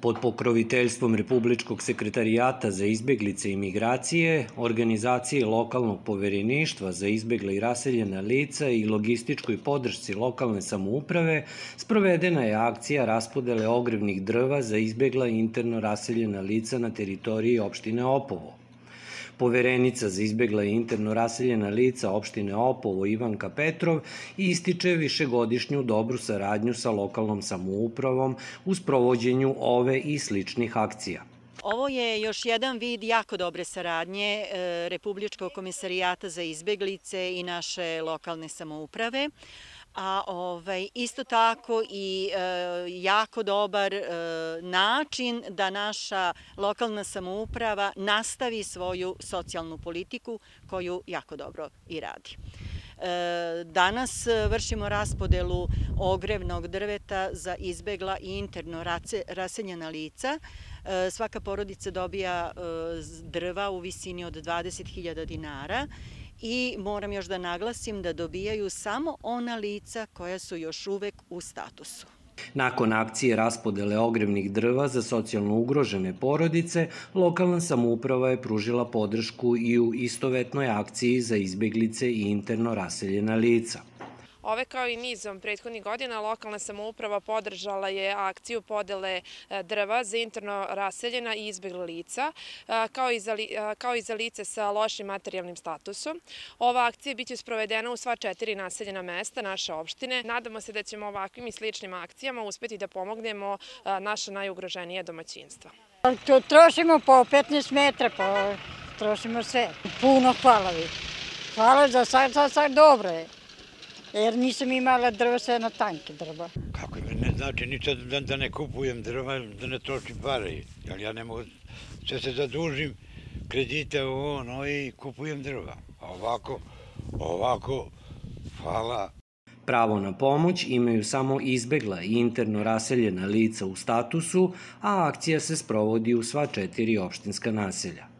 Pod pokroviteljstvom Republičkog sekretarijata za izbeglice i migracije, organizacije lokalnog povereništva za izbegla i raseljena lica i logističkoj podršci lokalne samouprave, sprovedena je akcija raspodele ogrevnih drva za izbegla i interno raseljena lica na teritoriji opštine Opovo. Poverenica za izbegla i interno raseljena lica opštine Opovo Ivanka Petrov ističe višegodišnju dobru saradnju sa lokalnom samoupravom u sprovođenju ove i sličnih akcija. Ovo je još jedan vid jako dobre saradnje Republičkog komisarijata za izbeglice i naše lokalne samouprave, a isto tako i jako dobar način da naša lokalna samouprava nastavi svoju socijalnu politiku koju jako dobro i radi. Danas vršimo raspodelu ogrevnog drveta za izbegla i interno raseljena lica. Svaka porodica dobija drva u visini od 20.000 dinara i moram još da naglasim da dobijaju samo ona lica koja su još uvek u statusu. Nakon akcije raspodele ogrevnih drva za socijalno ugrožene porodice, lokalna samouprava je pružila podršku i u istovetnoj akciji za izbeglice i interno raseljena lica. Ove kao i nizom prethodnih godina lokalna samouprava podržala je akciju podele drva za interno raseljena i izbegla lica, kao i za lice sa lošim materijalnim statusom. Ova akcija biće sprovedena u sva 4 naseljena mesta naše opštine. Nadamo se da ćemo ovakvim i sličnim akcijama uspeti da pomognemo naša najugroženija domaćinstva. Trošimo po 15 metra, trošimo sve. Puno hvala vi. Hvala za sad dobro je. Jer nisam imala drva, sve na tanke drva. Kako ne znači ništa da ne kupujem drva, da ne trošim pare. Jer ja ne mogu, sve se zadužim, kredite i kupujem drva. A ovako, hvala. Pravo na pomoć imaju samo izbegla i interno raseljena lica u statusu, a akcija se sprovodi u sva 4 opštinska naselja.